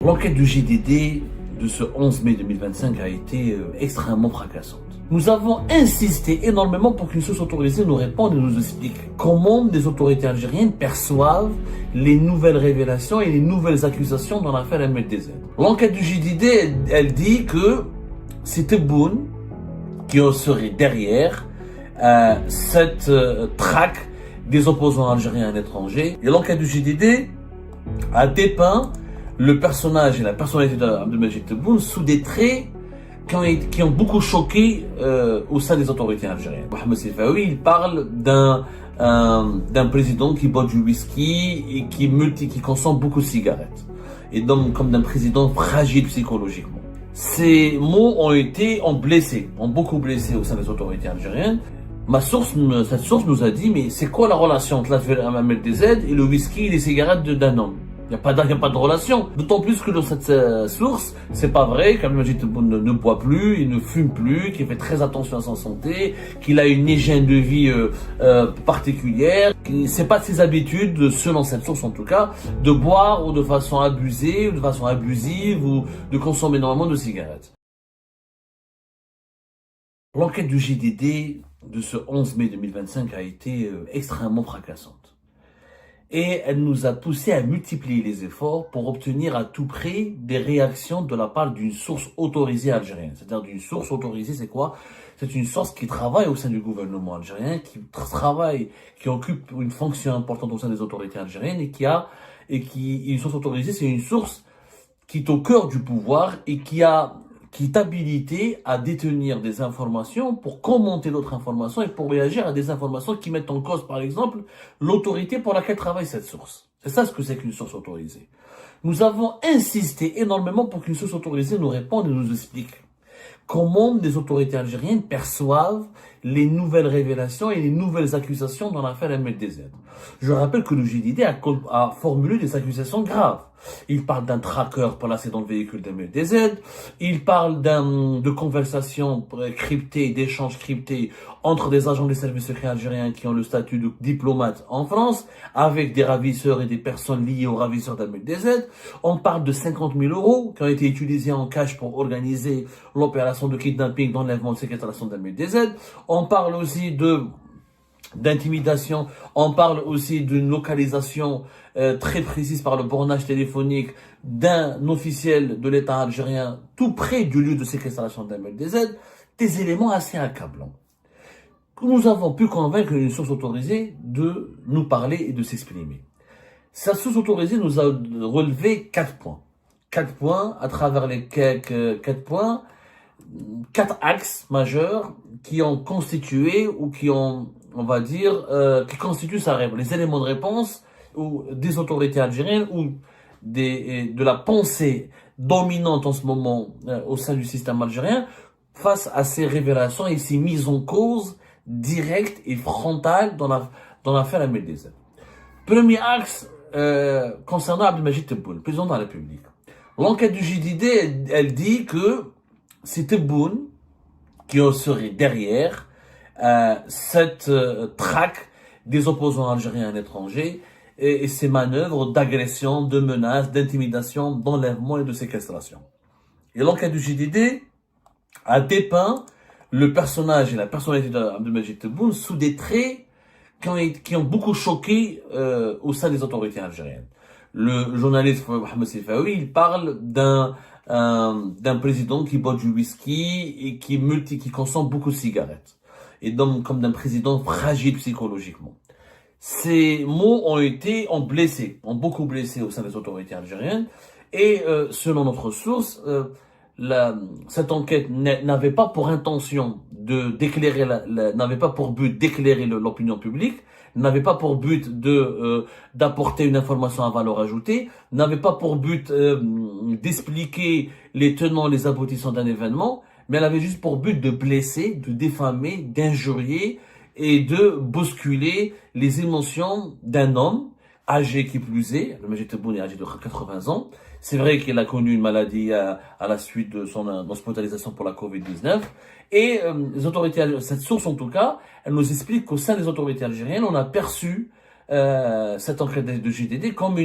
L'enquête du JDD de ce 11 mai 2025 a été extrêmement fracassante. Nous avons insisté énormément pour qu'une source autorisée nous réponde et nous explique comment les autorités algériennes perçoivent les nouvelles révélations et les nouvelles accusations dans l'affaire MLDZ. L'enquête du JDD, elle dit que c'était Tebboune qui serait derrière cette traque des opposants algériens à l'étranger. Et l'enquête du JDD a dépeint le personnage et la personnalité d'Abdelmajid Tebboune sous des traits qui ont beaucoup choqué au sein des autorités algériennes. Mohamed Sefaoui, il parle d'un président qui boit du whisky et qui consomme beaucoup de cigarettes. Et donc comme d'un président fragile psychologiquement. Ces mots ont beaucoup blessé au sein des autorités algériennes. Cette source nous a dit, mais c'est quoi la relation entre l'affaire MLDZ et le whisky et les cigarettes d'un homme? Il n'y a pas de relation. D'autant plus que dans cette source, c'est pas vrai qu'Abdelmajid Tebboune ne boit plus, il ne fume plus, qu'il fait très attention à sa santé, qu'il a une hygiène de vie particulière. C'est pas de ses habitudes, selon cette source en tout cas, de boire ou de façon abusée, ou de façon abusive, ou de consommer énormément de cigarettes. L'enquête du JDD de ce 11 mai 2025 a été extrêmement fracassante. Et elle nous a poussé à multiplier les efforts pour obtenir à tout prix des réactions de la part d'une source autorisée algérienne. C'est-à-dire d'une source autorisée, c'est quoi? C'est une source qui travaille au sein du gouvernement algérien, qui occupe une fonction importante au sein des autorités algériennes une source autorisée, c'est une source qui est au cœur du pouvoir et qui est habilité à détenir des informations pour commenter d'autres informations et pour réagir à des informations qui mettent en cause, par exemple, l'autorité pour laquelle travaille cette source. C'est ça ce que c'est qu'une source autorisée. Nous avons insisté énormément pour qu'une source autorisée nous réponde et nous explique comment les autorités algériennes perçoivent les nouvelles révélations et les nouvelles accusations dans l'affaire MLDZ. Je rappelle que le JDD a formulé des accusations graves. Il parle d'un tracker placé dans le véhicule d'MLDZ, il parle de conversations cryptées, d'échanges cryptés entre des agents des services secrets algériens qui ont le statut de diplomate en France, avec des ravisseurs et des personnes liées aux ravisseurs d'MLDZ. On parle de 50 000 € qui ont été utilisés en cash pour organiser l'opération de kidnapping, d'enlèvement, de séquestration d'MLDZ. On parle aussi d'intimidation, on parle aussi d'une localisation très précise par le bornage téléphonique d'un officiel de l'État algérien tout près du lieu de séquestration d'MLDZ, des éléments assez accablants. Nous avons pu convaincre une source autorisée de nous parler et de s'exprimer. Cette source autorisée nous a relevé 4 points. 4 points à travers les 4 points, 4 axes majeurs qui ont constitué ou qui constituent les éléments de réponse ou des autorités algériennes ou de la pensée dominante en ce moment au sein du système algérien face à ces révélations et ces mises en cause directes et frontales dans l'affaire MLDZ. Premier axe concernant Abdelmajid Tebboune, président de la République. L'enquête du JDD, elle dit que c'est Tebboune qui serait derrière cette traque des opposants algériens à l'étranger et ces manœuvres d'agression, de menaces, d'intimidation, d'enlèvement et de séquestration. Et l'enquête du JDD a dépeint le personnage et la personnalité d'Abdelmajid Tebboune sous des traits qui ont beaucoup choqué au sein des autorités algériennes. Le journaliste Mohamed Sefaoui, il parle d'un président qui boit du whisky et qui consomme beaucoup de cigarettes. Et donc comme d'un président fragile psychologiquement. Ces mots ont beaucoup blessé au sein des autorités algériennes. Et selon notre source, cette enquête n'avait pas pour intention n'avait pas pour but d'éclairer l'opinion publique, n'avait pas pour but d'apporter une information à valeur ajoutée, n'avait pas pour but d'expliquer les tenants, les aboutissants d'un événement, mais elle avait juste pour but de blesser, de diffamer, d'injurier et de bousculer les émotions d'un homme âgé qui plus est. Abdelmajid Tebboune est âgé de 80 ans. C'est vrai qu'il a connu une maladie à la suite de son hospitalisation pour la Covid-19. Et les autorités, cette source en tout cas, elle nous explique qu'au sein des autorités algériennes, on a perçu cette enquête de JDD comme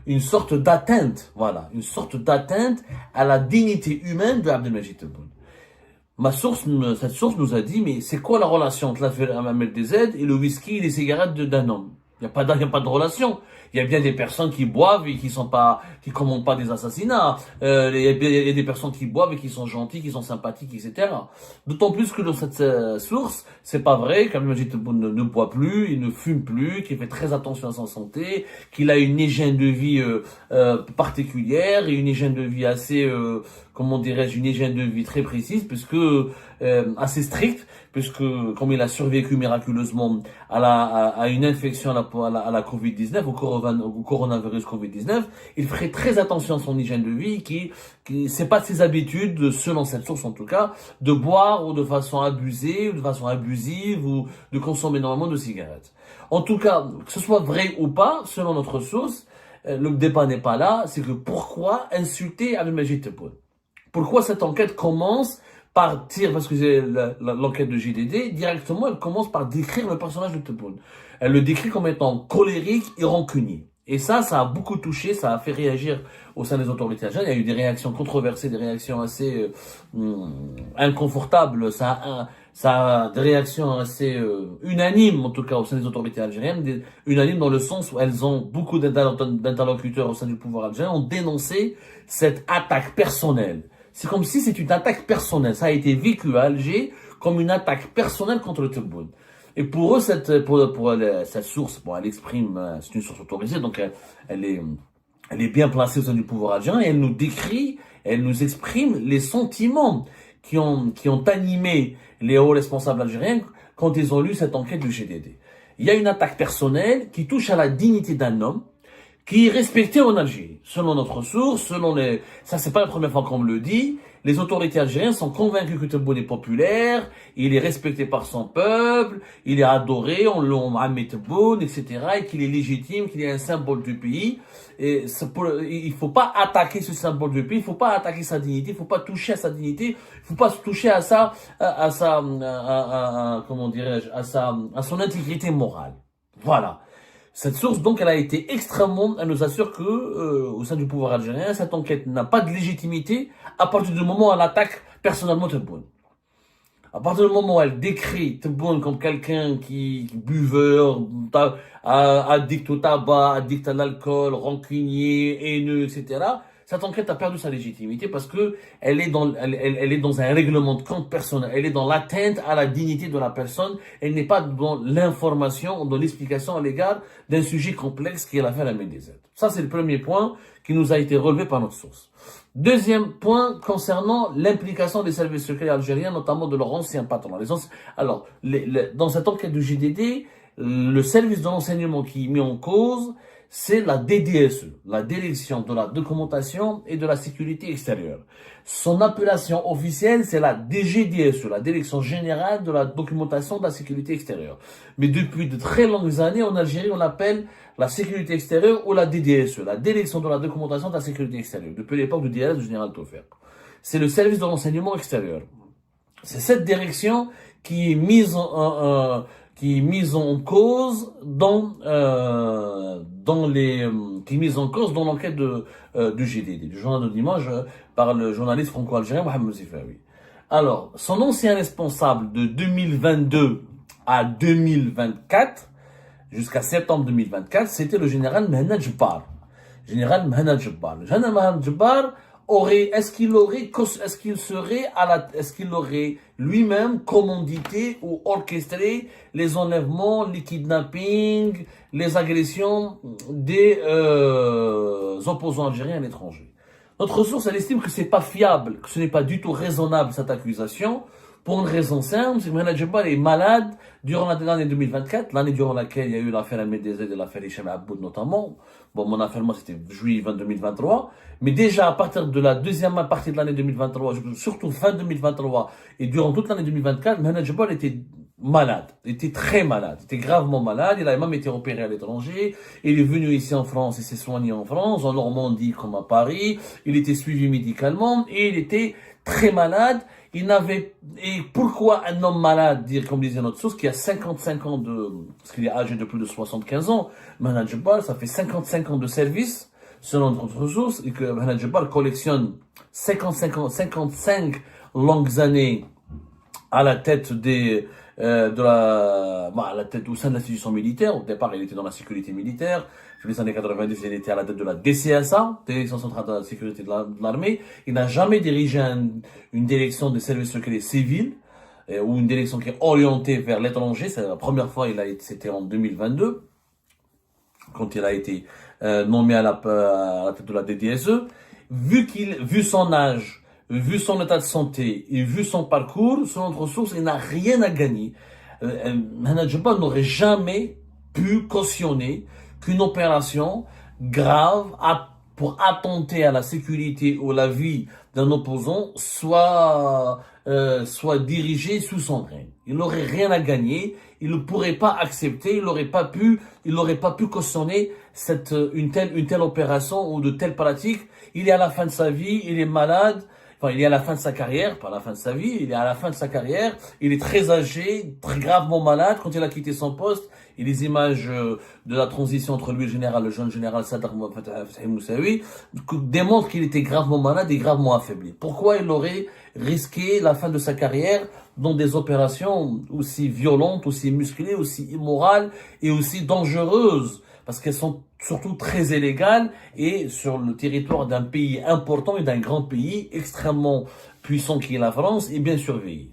une sorte d'atteinte, voilà, une sorte d'atteinte à la dignité humaine de Abdelmajid Tebboune. Cette source nous a dit, mais c'est quoi la relation entre l'affaire Ahmed DZ et le whisky et les cigarettes d'un homme? Il n'y a pas de relation. Il y a bien des personnes qui boivent et qui commandent pas des assassinats. Il y a des personnes qui boivent et qui sont gentilles, qui sont sympathiques, etc. D'autant plus que dans cette source, c'est pas vrai qu'Abdelmajid Tebboune ne boit plus, il ne fume plus, qu'il fait très attention à sa santé, qu'il a une hygiène de vie particulière et une hygiène de vie assez, comment dirais-je, une hygiène de vie très précise, puisque assez stricte, puisque comme il a survécu miraculeusement à une infection à la Covid-19, au coronavirus Covid-19, il ferait très attention à son hygiène de vie, c'est pas de ses habitudes, selon cette source en tout cas, de boire ou de façon abusée, ou de façon abusive, ou de consommer énormément de cigarettes. En tout cas, que ce soit vrai ou pas, selon notre source, le débat n'est pas là, c'est que pourquoi insulter Abdelmajid Tebboune? Pourquoi cette enquête commence par dire, parce que c'est l'enquête de JDD, directement, elle commence par décrire le personnage de Tebboune. Elle le décrit comme étant colérique et rancunier. Et ça a beaucoup touché, ça a fait réagir au sein des autorités algériennes. Il y a eu des réactions controversées, des réactions assez inconfortables. Ça a des réactions assez unanimes, en tout cas, au sein des autorités algériennes. Unanimes dans le sens où elles ont, beaucoup d'interlocuteurs au sein du pouvoir algérien ont dénoncé cette attaque personnelle. C'est comme si c'est une attaque personnelle. Ça a été vécu à Alger comme une attaque personnelle contre le Tebboune. Et pour eux, cette source, bon, elle exprime, c'est une source autorisée, donc elle est bien placée au sein du pouvoir algérien, et elle nous décrit, elle nous exprime les sentiments qui ont animé les hauts responsables algériens quand ils ont lu cette enquête du GDD. Il y a une attaque personnelle qui touche à la dignité d'un homme, qui est respecté en Algérie. Selon notre source, ça c'est pas la première fois qu'on me le dit, les autorités algériennes sont convaincues que Tebboune est populaire, il est respecté par son peuple, il est adoré, on l'aime Tebboune, etc., et qu'il est légitime, qu'il est un symbole du pays. Et il faut pas attaquer ce symbole du pays, il faut pas attaquer sa dignité, il faut pas toucher à sa dignité, il faut pas toucher à comment dirais-je, à son intégrité morale. Voilà. Cette source, donc, elle nous assure que, au sein du pouvoir algérien, cette enquête n'a pas de légitimité à partir du moment où elle attaque personnellement Tebboune. À partir du moment où elle décrit Tebboune comme quelqu'un qui buveur, addict au tabac, addict à l'alcool, rancunier, haineux, etc., cette enquête a perdu sa légitimité parce que elle est dans un règlement de compte personnel. Elle est dans l'atteinte à la dignité de la personne. Elle n'est pas dans l'information, dans l'explication à l'égard d'un sujet complexe qui est l'affaire Ahmed DZ. Ça, c'est le premier point qui nous a été relevé par notre source. Deuxième point concernant l'implication des services secrets algériens, notamment de leurs anciens patrons. Dans cette enquête du JDD, le service de renseignement qui est mis en cause, c'est la DDSE, la Direction de la documentation et de la sécurité extérieure. Son appellation officielle, c'est la DGDSE, la Direction générale de la documentation de la sécurité extérieure. Mais depuis de très longues années, en Algérie, on l'appelle la sécurité extérieure ou la DDSE, la Direction de la documentation de la sécurité extérieure, depuis l'époque du DRS du général Toffer. C'est le service de renseignement extérieur. C'est cette direction qui est mise en cause dans l'enquête du GDD, du journal de dimanche, par le journaliste franco-algérien Mohamed Zifaoui. Alors, son ancien responsable de 2022 à 2024, jusqu'à septembre 2024, c'était le général Mehna Djebbar. Le général Mehna Djebbar est-ce qu'il aurait lui-même commandité ou orchestré les enlèvements, les kidnappings, les agressions des opposants algériens à l'étranger? Notre source, elle estime que c'est pas fiable, que ce n'est pas du tout raisonnable cette accusation, pour une raison simple, c'est que Mehna Djebbar est malade durant l'année 2024, l'année durant laquelle il y a eu l'affaire Ahmed DZ et l'affaire Hicham Aboud notamment. Bon, mon affaire, moi, c'était juillet 2023. Mais déjà, à partir de la deuxième partie de l'année 2023, surtout fin 2023, et durant toute l'année 2024, Mehna Djebbar était malade, était très malade, était gravement malade. Il a même été opéré à l'étranger. Il est venu ici en France, il s'est soigné en France, en Normandie comme à Paris. Il était suivi médicalement et il était très malade. Et pourquoi un homme malade, comme disait notre source, qui a 55 ans parce qu'il est âgé de plus de 75 ans, Mehna Djebbar, ça fait 55 ans de service, selon notre source, et que Mohamed Jabbar collectionne 55 longues années à la tête à la tête au sein de l'institution militaire. Au départ, il était dans la sécurité militaire. Dans les années 90, il était à la tête de la DCSA, Direction centrale de la sécurité de l'armée. Il n'a jamais dirigé une direction de services secrets civils, ou une direction qui est orientée vers l'étranger. C'est la première fois, c'était en 2022, quand il a été nommé à la tête de la DDSE. Vu son âge, vu son état de santé et vu son parcours, selon notre source, il n'a rien à gagner. Mohamed Jabbar n'aurait jamais pu cautionner qu'une opération grave pour attenter à la sécurité ou la vie d'un opposant soit dirigée sous son règne. Il n'aurait rien à gagner, il ne pourrait pas accepter, il n'aurait pas pu cautionner une telle opération ou de telles pratiques. Il est à la fin de sa vie, il est malade. Enfin, il est à la fin de sa carrière, pas à la fin de sa vie, il est à la fin de sa carrière, il est très âgé, très gravement malade. Quand il a quitté son poste, et les images de la transition entre lui et le jeune général Sadr Moussaoui démontrent qu'il était gravement malade et gravement affaibli. Pourquoi il aurait risqué la fin de sa carrière dans des opérations aussi violentes, aussi musclées, aussi immorales et aussi dangereuses? Parce qu'elles sont surtout très illégales et sur le territoire d'un pays important et d'un grand pays extrêmement puissant qui est la France et bien surveillé.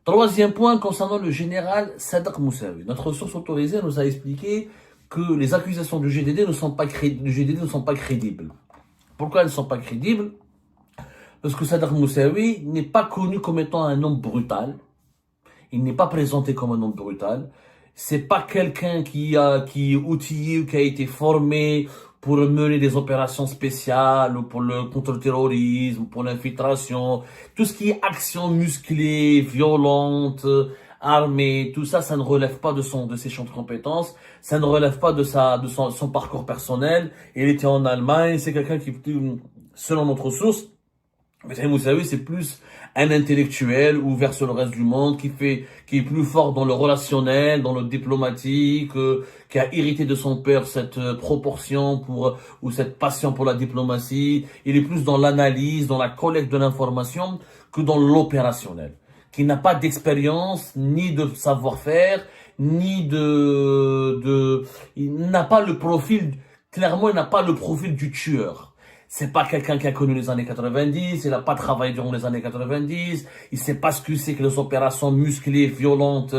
Troisième point concernant le général Sadr Moussaoui. Notre source autorisée nous a expliqué que les accusations du GDD ne sont pas crédibles. Pourquoi elles ne sont pas crédibles? Parce que Sadr Moussaoui n'est pas connu comme étant un homme brutal. Il n'est pas présenté comme un homme brutal. C'est pas quelqu'un qui est outillé ou qui a été formé pour mener des opérations spéciales ou pour le contre-terrorisme, pour l'infiltration. Tout ce qui est action musclée, violente, armée, tout ça, ça ne relève pas de ses champs de compétences. Ça ne relève pas de son parcours personnel. Il était en Allemagne. C'est quelqu'un qui, selon notre source, Moussaoui, c'est plus un intellectuel ouvert sur le reste du monde, qui est plus fort dans le relationnel, dans le diplomatique, qui a hérité de son père cette proportion ou cette passion pour la diplomatie. Il est plus dans l'analyse, dans la collecte de l'information que dans l'opérationnel. Qui n'a pas d'expérience, ni de savoir-faire, ni il n'a pas le profil, clairement, il n'a pas le profil du tueur. C'est pas quelqu'un qui a connu les années 90, il n'a pas travaillé durant les années 90, il sait pas ce que c'est que les opérations musclées, violentes,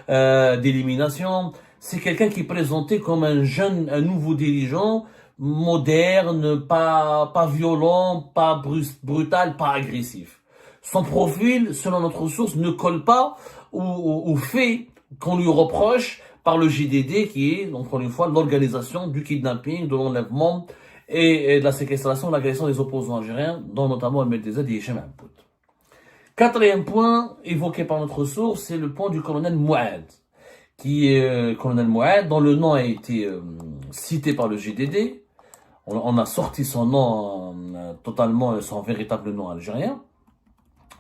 d'élimination. C'est quelqu'un qui est présenté comme un nouveau dirigeant, moderne, pas violent, pas brutal, pas agressif. Son profil, selon notre source, ne colle pas au fait qu'on lui reproche par le JDD, qui est, encore une fois, l'organisation du kidnapping, de l'enlèvement, et de la séquestration, de l'agression des opposants algériens, dont notamment Ahmed Dezad et Hichem Apout. Quatrième point évoqué par notre source, c'est le point du colonel Mouad, qui est colonel Mouad, dont le nom a été cité par le GDD. On a sorti son nom totalement, son véritable nom algérien.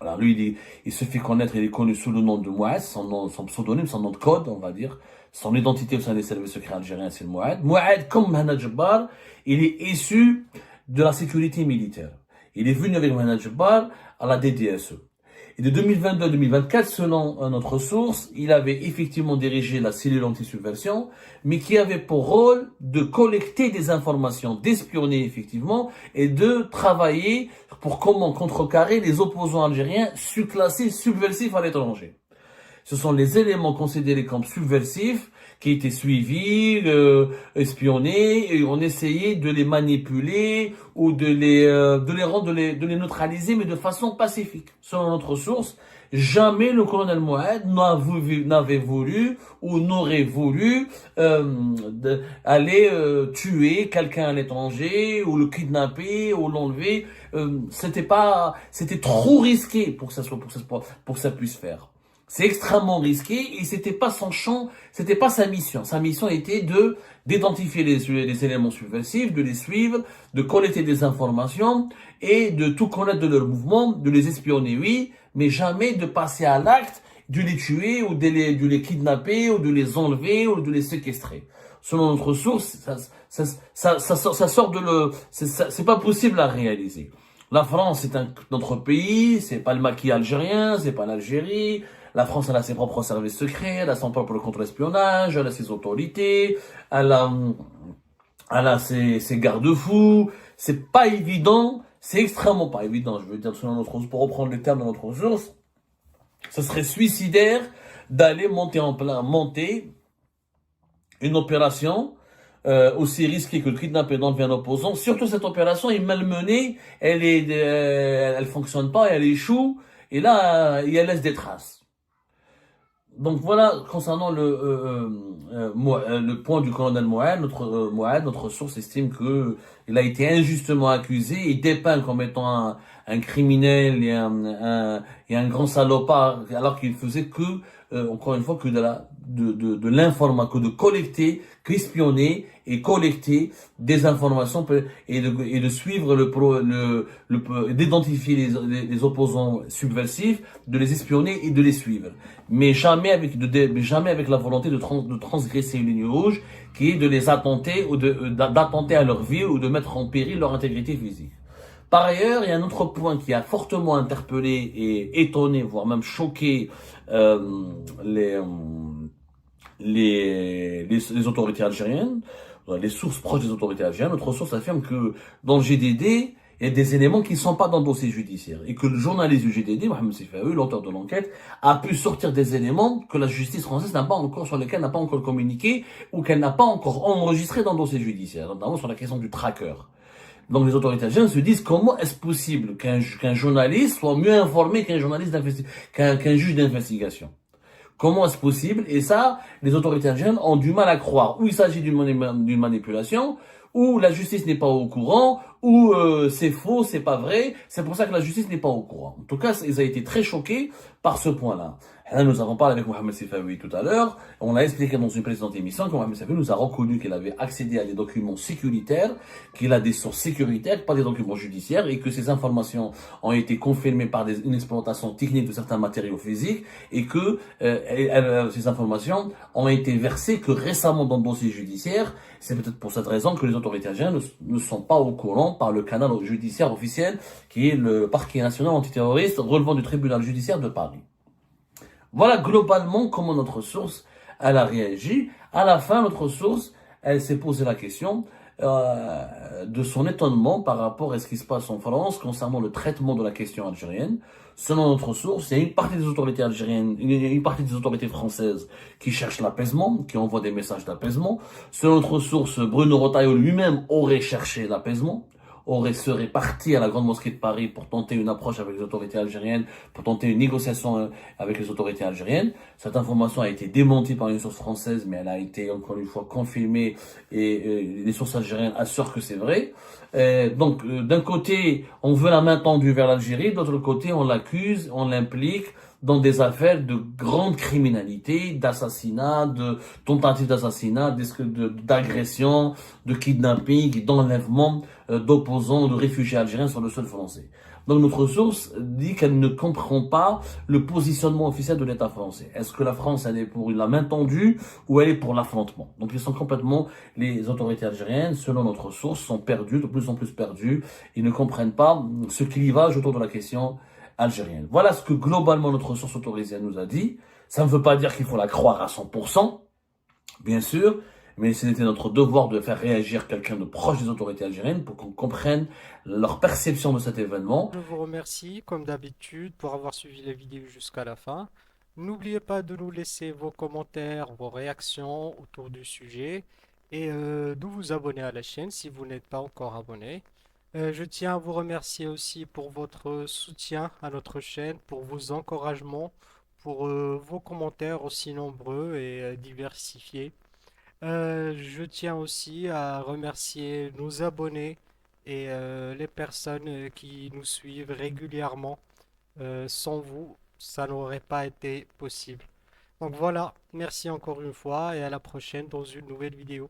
Alors lui, il se fait connaître, il est connu sous le nom de Mouad, son pseudonyme, son nom de code, on va dire. Son identité au sein des services secrets algériens, c'est le Mouad. Mouad, comme Mohamed Jabbar, il est issu de la sécurité militaire. Il est venu avec Mohamed Jabbar à la DDSE. Et de 2022 à 2024, selon notre source, il avait effectivement dirigé la cellule anti-subversion, mais qui avait pour rôle de collecter des informations, d'espionner effectivement, et de travailler pour comment contrecarrer les opposants algériens surclassés, subversifs à l'étranger. Ce sont les éléments considérés comme subversifs qui étaient suivis, espionnés, et on essayait de les manipuler ou de les neutraliser, mais de façon pacifique. Selon notre source, jamais le colonel Mouad n'avait voulu ou n'aurait voulu aller tuer quelqu'un à l'étranger ou le kidnapper ou l'enlever. C'était trop risqué pour que ça puisse faire. C'est extrêmement risqué et c'était pas son champ, c'était pas sa mission. Sa mission était d'identifier les éléments subversifs, de les suivre, de collecter des informations et de tout connaître de leurs mouvements, de les espionner, oui, mais jamais de passer à l'acte de les tuer ou de les kidnapper ou de les enlever ou de les séquestrer. Selon notre source, Ça sort de le, c'est pas possible à réaliser. La France est notre pays, c'est pas le maquis algérien, c'est pas l'Algérie. La France, elle a ses propres services secrets, elle a son propre contre-espionnage, elle a ses autorités, elle a, elle a ses garde-fous. C'est pas évident, c'est extrêmement pas évident. Je veux dire, selon notre, pour reprendre le terme de notre source, ce serait suicidaire d'aller monter une opération aussi risquée que le kidnapping d'un bien opposant. Surtout cette opération est malmenée, elle fonctionne pas, elle échoue, et là, elle laisse des traces. Donc voilà, concernant le point du colonel Mouad, notre source estime que il a été injustement accusé et dépeint comme étant un criminel et un grand salopard, alors qu'il faisait que, encore une fois, que de l'information, que de collecter, qu'espionner et collecter des informations et de suivre d'identifier les opposants subversifs, de les espionner et de les suivre, mais jamais avec la volonté de transgresser une ligne rouge qui est de les attenter ou d'attenter à leur vie ou de mettre en péril leur intégrité physique. Par ailleurs, il y a un autre point qui a fortement interpellé et étonné, voire même choqué les, les autorités algériennes, les sources proches des autorités algériennes. Notre source affirme que dans le GDD, il y a des éléments qui ne sont pas dans le dossier judiciaire et que le journaliste du GDD, Mohamed Sifaoui, l'auteur de l'enquête, a pu sortir des éléments que la justice française n'a pas encore, sur lesquels n'a pas encore communiqué ou qu'elle n'a pas encore enregistré dans le dossier judiciaire, notamment sur la question du tracker. Donc les autorités algériennes se disent comment est-ce possible qu'un journaliste soit mieux informé qu'un juge d'investigation. Comment est-ce possible? Et ça, les autorités algériennes ont du mal à croire. Ou il s'agit d'une manipulation, ou la justice n'est pas au courant, ou c'est faux, c'est pas vrai. C'est pour ça que la justice n'est pas au courant. En tout cas, ils ont été très choqués par ce point-là. Là, nous avons parlé avec Mohamed Sifaoui tout à l'heure. On a expliqué dans une précédente émission que Mohamed Sifaoui nous a reconnu qu'il avait accédé à des documents sécuritaires, qu'il a des sources sécuritaires, pas des documents judiciaires, et que ces informations ont été confirmées par une exploitation technique de certains matériaux physiques, et que ces informations ont été versées que récemment dans le dossier judiciaire. C'est peut-être pour cette raison que les autorités algériennes ne sont pas au courant par le canal judiciaire officiel, qui est le parquet national antiterroriste relevant du tribunal judiciaire de Paris. Voilà globalement comment notre source elle a réagi. À la fin, notre source, elle s'est posé la question de son étonnement par rapport à ce qui se passe en France concernant le traitement de la question algérienne. Selon notre source, il y a une partie des autorités algériennes, une partie des autorités françaises qui cherchent l'apaisement, qui envoient des messages d'apaisement. Selon notre source, Bruno Retailleau lui-même aurait cherché l'apaisement, serait parti à la Grande Mosquée de Paris pour tenter une approche avec les autorités algériennes, pour tenter une négociation avec les autorités algériennes. Cette information a été démentie par une source française, mais elle a été encore une fois confirmée et les sources algériennes assurent que c'est vrai. Donc, d'un côté, on veut la main tendue vers l'Algérie, de l'autre côté, on l'accuse, on l'implique dans des affaires de grande criminalité, d'assassinat, de tentative d'assassinat, d'agression, de kidnapping, d'enlèvement d'opposants, de réfugiés algériens sur le sol français. Donc notre source dit qu'elle ne comprend pas le positionnement officiel de l'État français. Est-ce que la France, elle est pour la main tendue ou elle est pour l'affrontement? Donc ils sont complètement, les autorités algériennes, selon notre source, sont perdues, de plus en plus perdues. Ils ne comprennent pas ce clivage autour de la question algérienne. Voilà ce que globalement notre source autorisée nous a dit. Ça ne veut pas dire qu'il faut la croire à 100%, bien sûr, mais c'était notre devoir de faire réagir quelqu'un de proche des autorités algériennes pour qu'on comprenne leur perception de cet événement. Je vous remercie, comme d'habitude, pour avoir suivi la vidéo jusqu'à la fin. N'oubliez pas de nous laisser vos commentaires, vos réactions autour du sujet et de vous abonner à la chaîne si vous n'êtes pas encore abonné. Je tiens à vous remercier aussi pour votre soutien à notre chaîne, pour vos encouragements, pour vos commentaires aussi nombreux et diversifiés. Je tiens aussi à remercier nos abonnés et les personnes qui nous suivent régulièrement. Sans vous, ça n'aurait pas été possible. Donc voilà, merci encore une fois et à la prochaine dans une nouvelle vidéo.